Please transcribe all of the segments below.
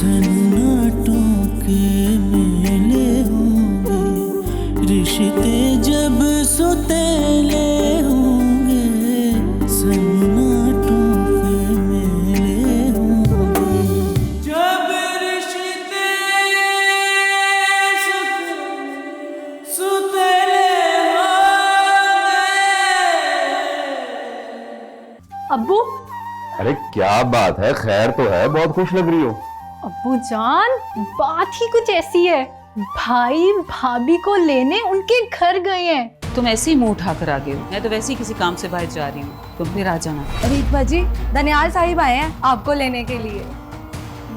सन्नाटों के मेले होंगे, रिश्ते जब सुतेले होंगे, सन्नाटों के मेले होंगे, जब रिश्ते सुतेले होंगे। अब्बू, अरे क्या बात है, खैर तो है, बहुत खुश लग रही हो। अब्बू जान, बात ही कुछ ऐसी है, भाई भाभी को लेने उनके घर गए हैं। तुम ऐसे ही मुंह उठा कर आ गए हो, मैं तो वैसे ही किसी काम से बाहर जा रही हूँ, तुम फिर आ जाना। रीत जी, दनियाल साहिब आए हैं आपको लेने के लिए।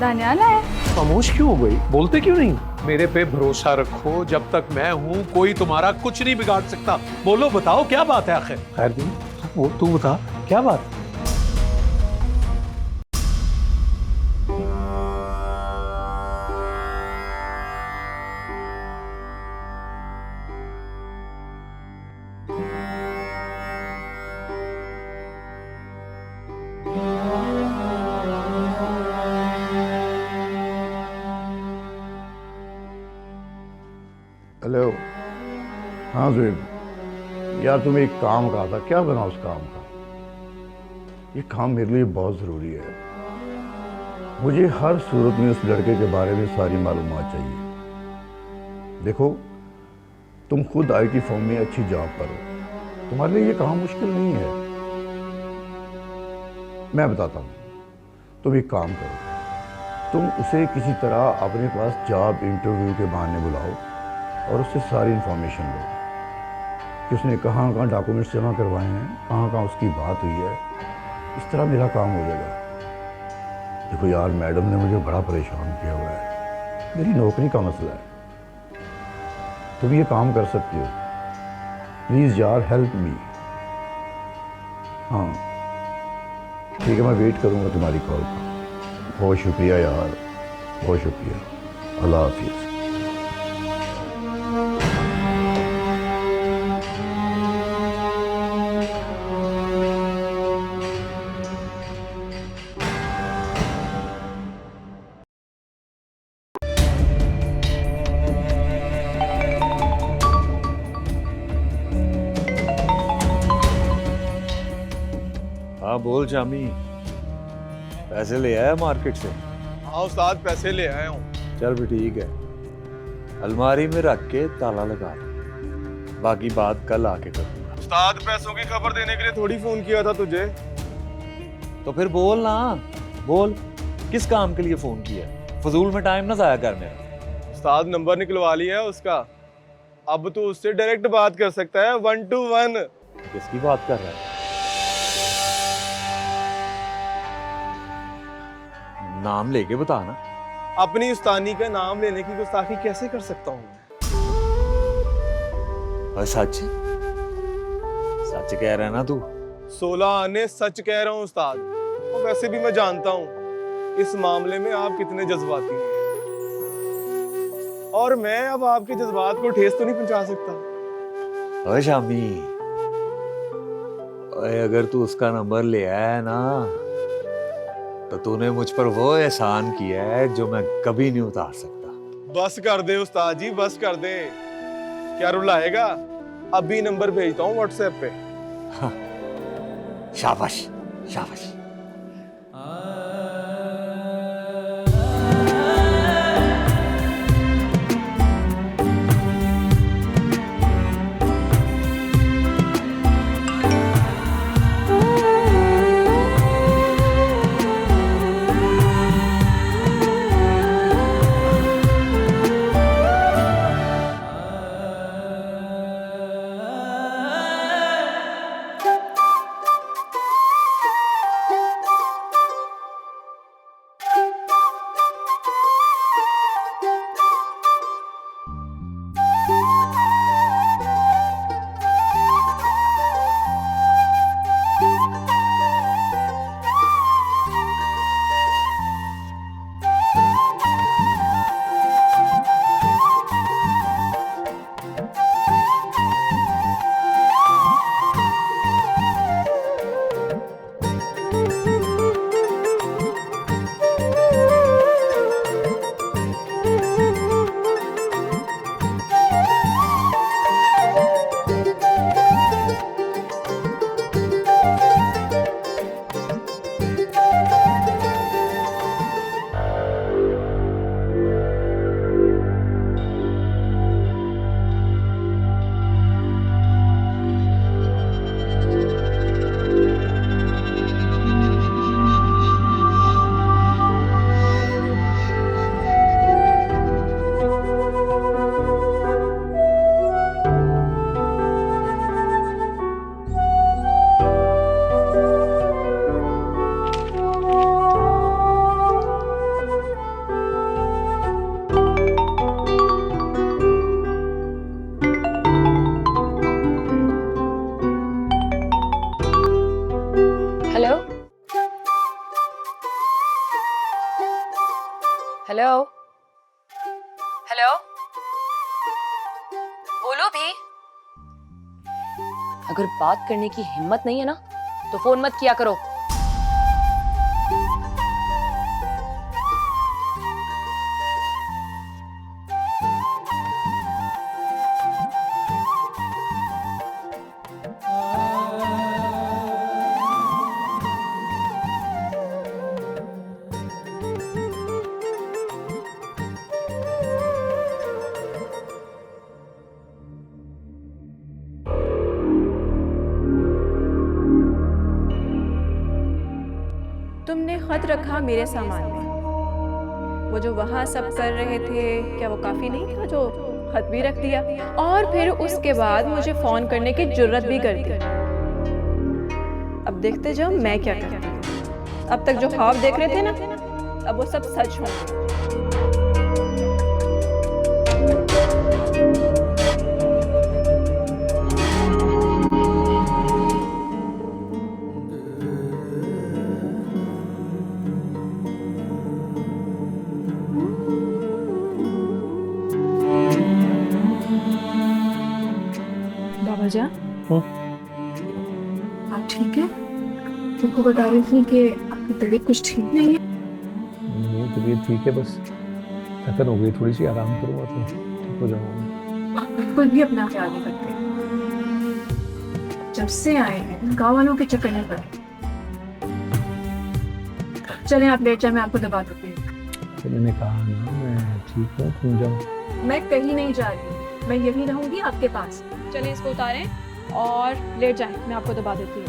दनियाल आए? खामोश क्यों हो गई, बोलते क्यों नहीं? मेरे पे भरोसा रखो, जब तक मैं हूँ कोई तुम्हारा कुछ नहीं बिगाड़ सकता। बोलो, बताओ क्या बात है आखिर? खैर दी, वो तू बता क्या बात? हेलो। हाँ ज़ुबैर, यार तुम्हें एक काम कहा था, क्या बना उस काम का? ये काम मेरे लिए बहुत ज़रूरी है। मुझे हर सूरत में उस लड़के के बारे में सारी मालूमात चाहिए। देखो, तुम खुद आईटी फर्म में अच्छी जॉब पर हो, तुम्हारे लिए ये काम मुश्किल नहीं है। मैं बताता हूँ, तुम एक काम करो, तुम उसे किसी तरह अपने पास जॉब इंटरव्यू के बहाने बुलाओ और उससे सारी इंफॉर्मेशन लो कि उसने कहाँ कहाँ डॉक्यूमेंट्स जमा करवाए हैं, कहाँ कहाँ उसकी बात हुई है। इस तरह मेरा काम हो जाएगा। देखो यार, मैडम ने मुझे बड़ा परेशान किया हुआ है, मेरी नौकरी का मसला है। तुम ये काम कर सकती हो, प्लीज़ यार, हेल्प मी। हाँ ठीक है, मैं वेट करूँगा तुम्हारी कॉल का। बहुत शुक्रिया यार, बहुत शुक्रिया। अल्लाह हाफिज़। हाँ बोल जामी, पैसे ले आया मार्केट से? हाँ उस्ताद, पैसे ले आया हूँ। चल भी ठीक है, अलमारी में रख के ताला लगा दे, बाकी बात कल आके करूँगा। उस्ताद, पैसों की खबर देने के लिए थोड़ी फोन किया था तुझे। तो फिर बोल ना, बोल किस काम के लिए फोन किया? फजूल में टाइम ना जाया कर मेरा। उस्ताद, नंबर निकलवा लिया है उसका, अब तू उससे डायरेक्ट बात कर सकता है, 1 to 1। किसकी बात कर रहा है? नाम लेके बता ना। अपनी उस्तानी का नाम लेने की गुस्ताखी कैसे कर सकता हूँ? और सच सच कह रहा है ना तू? 16 आने सच कह रहा हूँ उस्ताद। और वैसे भी मैं जानता हूँ इस मामले में आप कितने जज्बाती हैं, और मैं अब आपके जज्बात को ठेस तो नहीं पहुंचा सकता। ओए शामी, ओए अगर तू उसका नंबर ले आया है ना, तो तूने मुझ पर वो एहसान किया है जो मैं कभी नहीं उतार सकता। बस कर दे उस्ताद जी, बस कर दे। क्या रुलाएगा? अभी नंबर भेजता हूँ व्हाट्सएप पे। हाँ, शाबाश शाबाश। हेलो हेलो, बोलो भी। अगर बात करने की हिम्मत नहीं है ना तो फोन मत किया करो। तुमने खत रखा मेरे सामान में। वो जो वहाँ सब कर रहे थे, क्या वो काफ़ी नहीं था जो खत भी रख दिया? और फिर उसके बाद मुझे फ़ोन करने की जुर्रत भी कर दी। अब देखते जाओ मैं क्या करती हूँ। अब तक जो ख्वाब देख रहे थे ना, अब वो सब सच होंगे। बाबा जान, आप ठीक है? तुमको बता रही थी कि आपकी तबीयत कुछ ठीक नहीं है। नहीं, तबीयत ठीक है, बस थकन हो गई थोड़ी सी, आराम करूँगा तो ठीक हो जाऊँगा। आप बिल्कुल भी अपना ख्याल नहीं करते। जब से आए हैं गाँव वालों के चक्कर में पड़े। चलें आप लेट जाए, मैं आपको दबा दूँगी। तो मैंने कहा ना मैं ठीक हूँ, तुम जाओ। मैं कहीं नहीं जा रही, मैं यहीं रहूंगी आपके पास। चलिए इसको उतारें और लेट जाएं, मैं आपको दबा देती हूँ।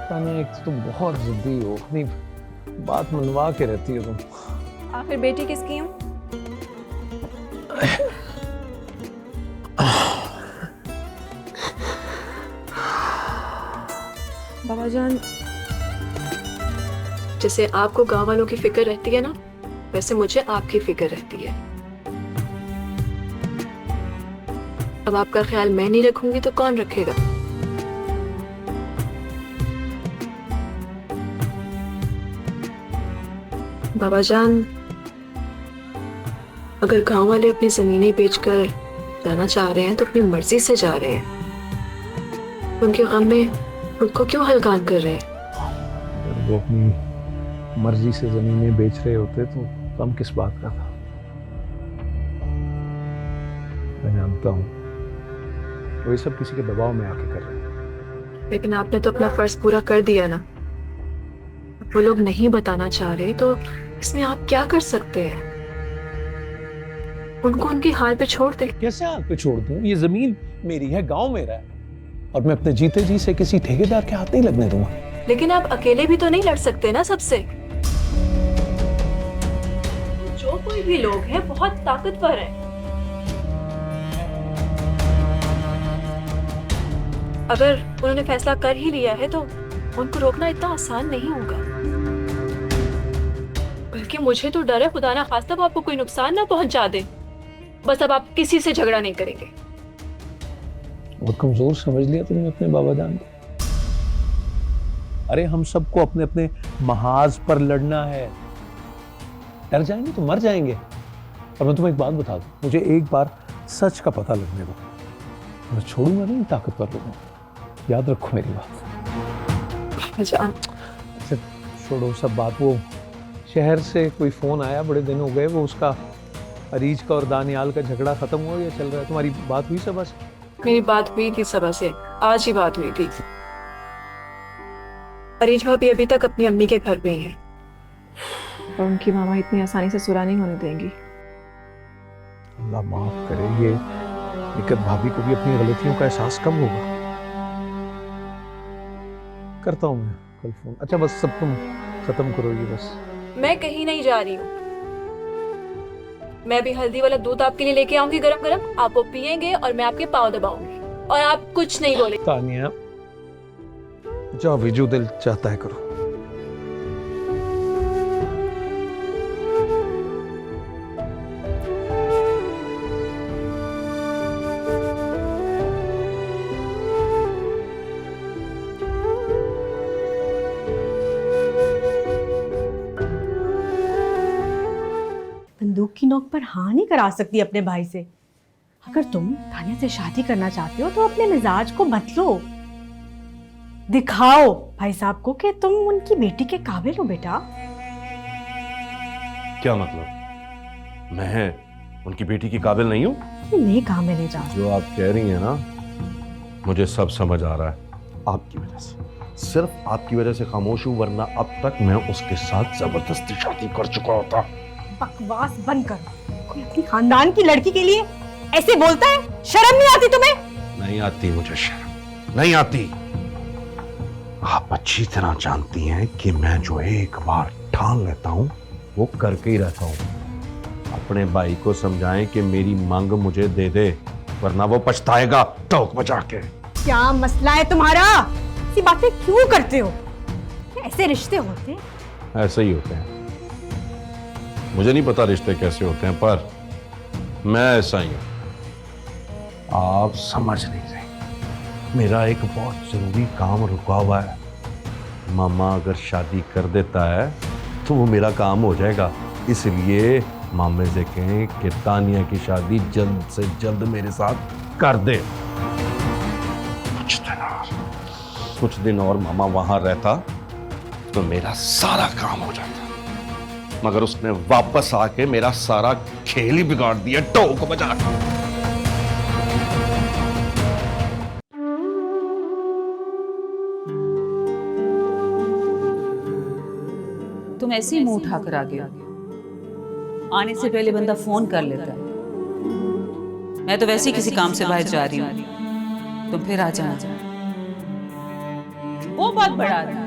तानिया, एक तो तुम बहुत जिद्दी हो, अपनी बात मनवा के रहती हो तुम। आखिर बेटी किसकी हूँ? बाबा जान, जैसे आपको गांव वालों की फिक्र रहती है ना, वैसे मुझे आपकी फिक्र रहती है। अब आपका ख्याल मैं नहीं रखूंगी तो कौन रखेगा? बाबा जान, अगर गांव वाले अपनी जमीनें बेचकर जाना चाह रहे हैं तो अपनी मर्जी से जा रहे हैं। उनके गम में खुद को क्यों हलकान कर रहे हैं? अगर वो अपनी मर्जी से जमीनें बेच रहे होते तो कम किस बात का था। मैं जानता हूँ वो ये सब किसी के दबाव में आके कर रहे हैं। लेकिन आपने तो अपना फर्ज पूरा कर दिया ना। वो लोग नहीं बताना चाह रहे तो इसमें आप क्या कर सकते हैं? उनको उनके हाल पे छोड़ दे। कैसे हाथ पे छोड़ दूं? ये जमीन मेरी है, गांव मेरा है, और मैं अपने जीते जी से किसी ठेकेदार के हाथ नहीं लगने दूंगा। लेकिन आप अकेले भी तो नहीं लड़ सकते ना सबसे। जो कोई भी लोग हैं बहुत ताकतवर हैं। अगर उन्होंने फैसला कर ही लिया है तो उनको रोकना इतना आसान नहीं होगा। बल्कि मुझे तो डर है खुदा ना खास्ता वो आपको कोई नुकसान ना पहुंचा दे। बस अब आप किसी से झगड़ा नहीं करेंगे। बहुत कमजोर समझ लिया तुमने अपने बाबा जान को। अरे हम सबको अपने अपने महाज पर लड़ना है। डर जाएंगे तो मर जाएंगे। और मैं तुम्हें एक बात बता दूं, मुझे एक बार सच का पता लगने दो, मैं छोड़ूंगा नहीं ताकतवर लोगों को। याद रखो मेरी बात। अच्छा छोड़ो सब बात। वो शहर से कोई फोन आया, बड़े दिन हो गए, वो उसका अरीज का और दानियाल का झगड़ा खत्म हुआ या चल रहा है? तुम्हारी बात हुई सभा से? मेरी बात हुई थी सभा से, आज ही बात हुई थी। अरीज भाभी अभी तक अपनी अम्मी के घर पे ही हैं और उनकी मामा इतनी आसानी से सुलह नहीं होने देंगी। अल्लाह माफ करे, ये निकट भाभी को भी अपनी गलतियों का एहसास कब होगा। करता हूँ मैं कल फोन। अच्छा बस सब तुम खत्म करो ये बस। मैं कहीं नहीं जा रही हूँ। मैं भी हल्दी वाला दूध आपके लिए लेके आऊंगी गरम गरम, आप वो पियेंगे और मैं आपके पाँव दबाऊंगी और आप कुछ नहीं बोले। तानिया जाओ भी, जो दिल चाहता है करो। बंदूक की नोक पर हाँ नहीं करा सकती अपने भाई से। अगर तुम तानिया से शादी करना चाहते हो तो अपने मिजाज को बदलो, दिखाओ भाई साहब को कि तुम उनकी बेटी के काबिल हो। बेटा क्या मतलब? मैं उनकी बेटी की काबिल नहीं हूँ? नहीं कहा मैंने जा। जो आप कह रही हैं ना, मुझे सब समझ आ रहा है। आपकी वजह से, सिर्फ आपकी वजह से खामोश हूँ, वरना अब तक मैं उसके साथ जबरदस्ती शादी कर चुका होता। बकवास बंद करो। कोई अपनी खानदान की लड़की के लिए ऐसे बोलता है? शर्म नहीं आती तुम्हें? नहीं आती मुझे शर्म, नहीं आती। आप अच्छी तरह जानती हैं कि मैं जो एक बार ठान लेता हूं वो करके ही रहता हूं। अपने भाई को समझाएं कि मेरी मांग मुझे दे दे, वरना वो पछताएगा टोक बजा के। क्या मसला है तुम्हारा? ऐसी बातें क्यों करते हो? ऐसे रिश्ते होते हैं? ऐसे ही होते हैं। मुझे नहीं पता रिश्ते कैसे होते हैं, पर मैं ऐसा ही हूं। आप समझ नहीं रहे। मेरा एक बहुत जरूरी काम रुका हुआ है। मामा अगर शादी कर देता है तो वो मेरा काम हो जाएगा। इसलिए मामे से कहें कि तानिया की शादी जल्द से जल्द मेरे साथ कर दे। कुछ दिन और मामा वहां रहता तो मेरा सारा काम हो जाता, मगर उसने वापस आके मेरा सारा खेल ही बिगाड़ दिया टोक बजा के। तुम ऐसे ही मुंह उठाकर आ गए हो। आने से पहले बंदा फोन कर लेता है। मैं तो वैसे ही किसी काम से बाहर जा रही हूँ, तुम फिर आ जाना। वो बात बढ़ा रहा,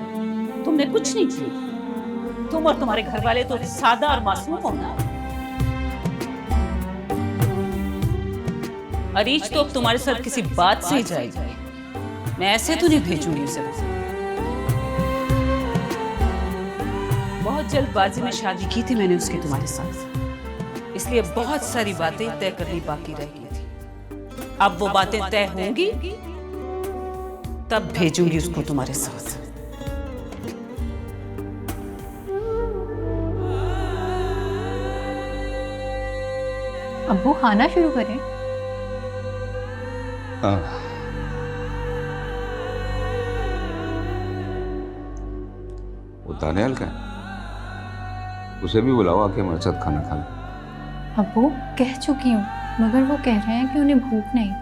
तुमने कुछ नहीं किया। तुम और तुम्हारे घर वाले तो सादा और मासूम हो ना। अरीज तो अब तुम्हारे साथ किसी बात से ही जाएगी। मैं ऐसे तो नहीं भेजूंगी उसे। बहुत जल्दबाजी में शादी की थी मैंने उसकी तुम्हारे साथ, इसलिए बहुत सारी बातें तय करनी बाकी रह गई थी। अब वो बातें तय होंगी तब भेजूंगी उसको तुम्हारे साथ। अब्बू खाना शुरू करें। वो दानियाल का है, उसे भी बुलाओ आके हमारे साथ खाना खा ले। अब्बू कह चुकी हूँ, मगर वो कह रहे हैं कि उन्हें भूख नहीं।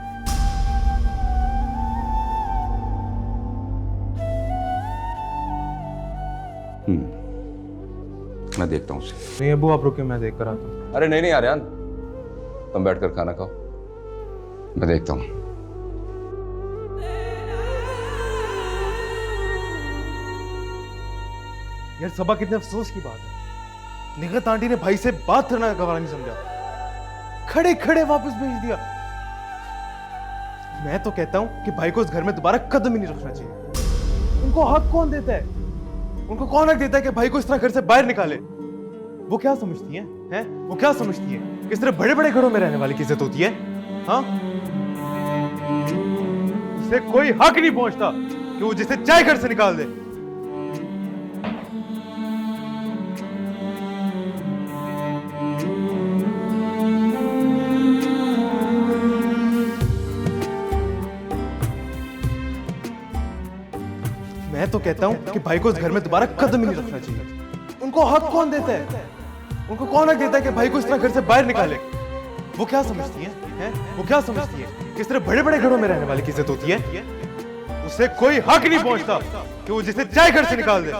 मैं देखता हूँ उसे। नहीं अब्बू आप रुके, मैं देख कर आता हूँ। अरे नहीं आर्यन, तुम बैठकर खाना खाओ, मैं देखता हूँ। यार सबा कितने अफसोस की बात है, निगत आंटी ने भाई से बात करना गवारा नहीं समझा, खड़े खड़े वापस भेज दिया। मैं तो कहता हूं कि भाई को उस घर में दोबारा कदम ही नहीं रखना चाहिए। उनको हक कौन देता है? उनको कौन हक देता है कि भाई को इस तरह घर से बाहर निकाले? वो क्या समझती हैं? वो क्या समझती हैं? किस तरह बड़े बड़े घरों में रहने वाली की इज्जत होती है? हाँ, उसे कोई हक नहीं पहुंचता कि वो जिसे चाहे घर से निकाल दे। मैं तो कहता हूं कि भाई को इस घर में दोबारा कदम ही नहीं रखना चाहिए। उनको हक कौन देता है? उनको कौन हक देता है कि भाई को इस तरह घर से बाहर निकाले? वो क्या समझती हैं? वो क्या समझती है? किस तरह बड़े बड़े घरों में रहने वाली की इज्जत होती है? उसे कोई हक नहीं पहुंचता कि वो जिसे चाहे घर से निकाल दे।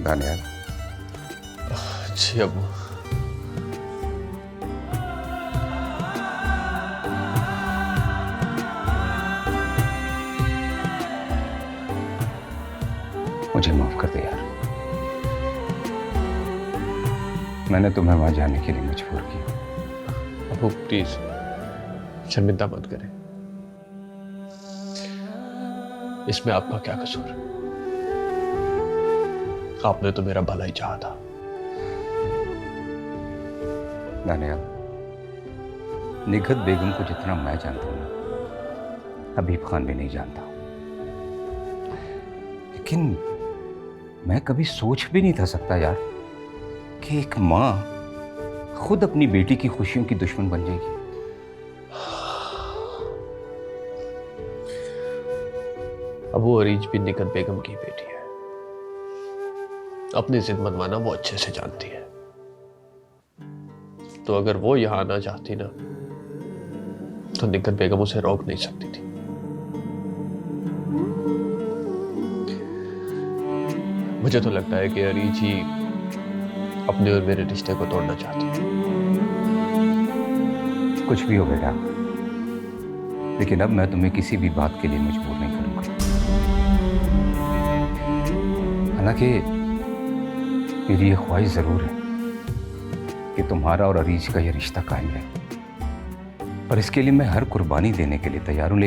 दानियाल। जी अब्बू। मुझे माफ कर दे यार, मैंने तुम्हें वहां जाने के लिए मजबूर किया। अब्बू प्लीज शर्मिंदा मत करें, इसमें आपका क्या कसूर है? आपने तो मेरा भला ही चाहा था। दानियाल, निगहत बेगम को जितना मैं जानता हूं ना, हबीब खान भी नहीं जानता। लेकिन मैं कभी सोच भी नहीं था सकता यार कि एक माँ खुद अपनी बेटी की खुशियों की दुश्मन बन जाएगी। अब वो अरीज भी निगहत बेगम की बेटी है, अपनी जिद मनवाना वो अच्छे से जानती है। तो अगर वो यहां आना चाहती ना, तो निगहत बेगम उसे रोक नहीं सकती थी। मुझे तो लगता है कि अरीज ही अपने और मेरे रिश्ते को तोड़ना चाहती है। कुछ भी हो बेटा, लेकिन अब मैं तुम्हें किसी भी बात के लिए मजबूर नहीं करूंगा। हालांकि मेरी ये ख्वाहिश जरूर है कि तुम्हारा और अरीज का यह रिश्ता कायम रहे, पर इसके लिए मैं हर कुर्बानी देने के लिए तैयार हूं।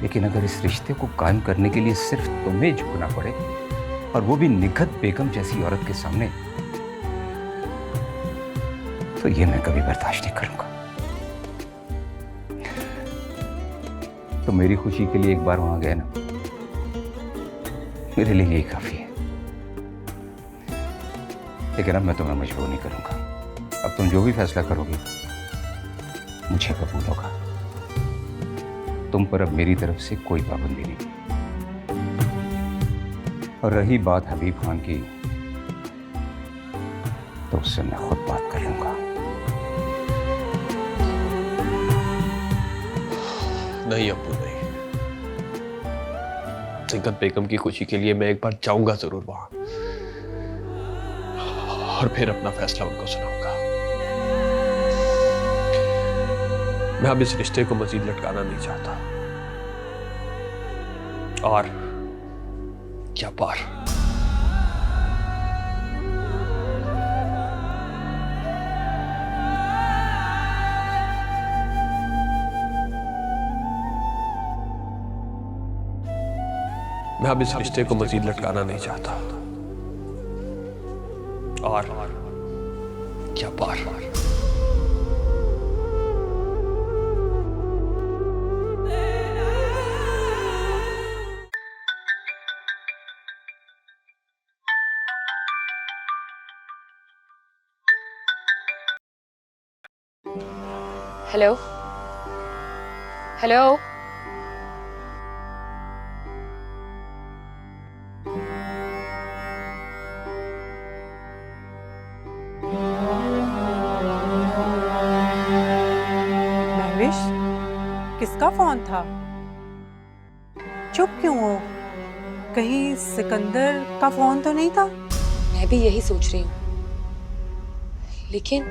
लेकिन अगर इस रिश्ते को कायम करने के लिए सिर्फ तुम्हें झुकना पड़े, और वो भी निगहत बेगम जैसी औरत के सामने, तो ये मैं कभी बर्दाश्त नहीं करूंगा। तो मेरी खुशी के लिए एक बार वहां गए ना, मेरे लिए यही काफी है। लेकिन अब मैं तुम्हें मजबूर नहीं करूंगा। अब तुम जो भी फैसला करोगे मुझे कबूल होगा। तुम पर अब मेरी तरफ से कोई पाबंदी नहीं। और रही बात हबीब खान की, तो उससे मैं खुद बात कर लूंगा। नहीं अब्बू नहीं, निगहत बेगम की खुशी के लिए मैं एक बार जाऊंगा जरूर वहां, और फिर अपना फैसला उनको सुनाऊंगा। मैं अब इस रिश्ते को मजीद लटकाना नहीं चाहता। और क्या पार, मैं अब इस रिश्ते को मजीद लटकाना नहीं चाहता। और क्या पार। हेलो हेलो, महविश, किसका फोन था? चुप क्यों हो? कहीं सिकंदर का फोन तो नहीं था? मैं भी यही सोच रही हूँ, लेकिन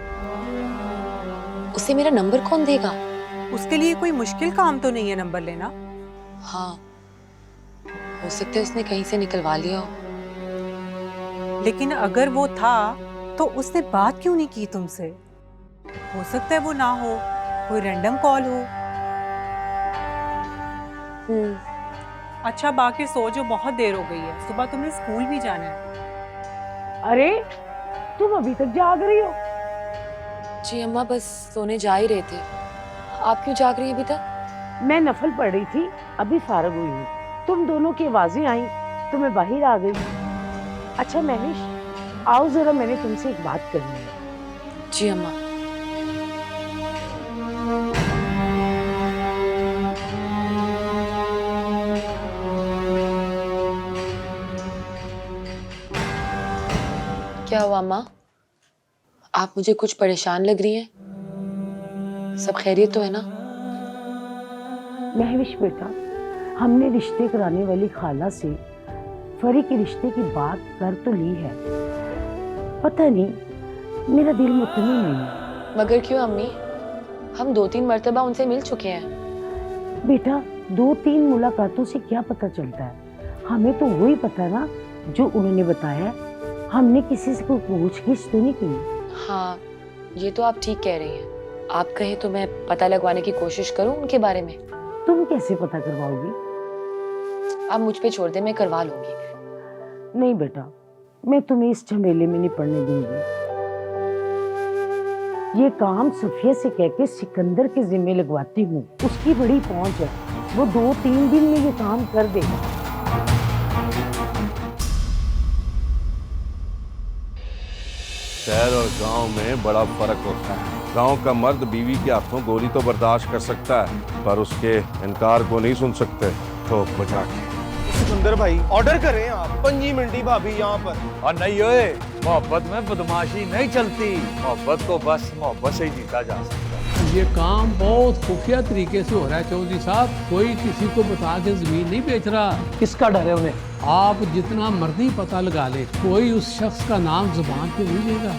उसे मेरा नंबर कौन देगा? उसके लिए कोई मुश्किल काम तो नहीं है नंबर लेना। हाँ, हो सकता है उसने कहीं से निकलवा लिया हो। लेकिन अगर वो था तो उसने बात क्यों नहीं की तुमसे? हो सकता है वो ना हो, कोई रैंडम कॉल हो। अच्छा, बाकी सो जो, बहुत देर हो गई है, सुबह तुम्हें स्कूल भी जाना है। अरे तुम अभी तक जाग रही हो? जी अम्मा, बस सोने जा ही रहे थे। आप क्यों जाग रही हैं अभी तक? मैं नफल पढ़ रही थी, अभी फारग हुई हूँ। तुम दोनों की आवाजें आई तो मैं बाहर आ गई। अच्छा महविश, आओ जरा, मैंने तुमसे एक बात करनी है। जी अम्मा। क्या हुआ अम्मा? आप मुझे कुछ परेशान लग रही हैं। सब खैरियत तो है ना? महविश बेटा, हमने रिश्ते कराने वाली खाला से फरी के रिश्ते की बात कर तो ली है, पता नहीं मेरा दिल मुतमईन नहीं है। मगर क्यों अम्मी? हम 2-3 मर्तबा उनसे मिल चुके हैं। बेटा, 2-3 मुलाकातों से क्या पता चलता है? हमें तो वही पता है ना जो उन्होंने बताया। हमने किसी से कोई पूछगिछ तो नहीं की। हाँ, ये तो आप ठीक कह रही हैं। आप कहें तो मैं पता लगवाने की कोशिश करूं उनके बारे में। तुम कैसे पता करवाओगी? आप मुझ पे छोड़ दे, मैं करवा लूंगी। नहीं बेटा, मैं तुम्हें इस झमेले में नहीं पड़ने दूंगी। ये काम सफिया से कह के सिकंदर के जिम्मे लगवाती हूँ। उसकी बड़ी पहुंच है, वो 2-3 दिन में ये काम कर देगा। शहर और गांव में बड़ा फर्क होता है। गांव का मर्द बीवी के हाथों गोली तो बर्दाश्त कर सकता है, पर उसके इनकार को नहीं सुन सकते। तो बचा के सिकंदर भाई ऑर्डर करें आप, 5 मिनटी भाभी यहाँ पर। और नहीं ओए, मोहब्बत में बदमाशी नहीं चलती। मोहब्बत को बस मोहब्बत से ही जीता जा सकता है। ये काम बहुत खुफिया तरीके से हो रहा है चौधरी साहब, कोई किसी को बता के जमीन नहीं बेच रहा। किसका डर है उन्हें? आप जितना मर्जी पता लगा ले, कोई उस शख्स का नाम जुबान पे नहीं लेगा।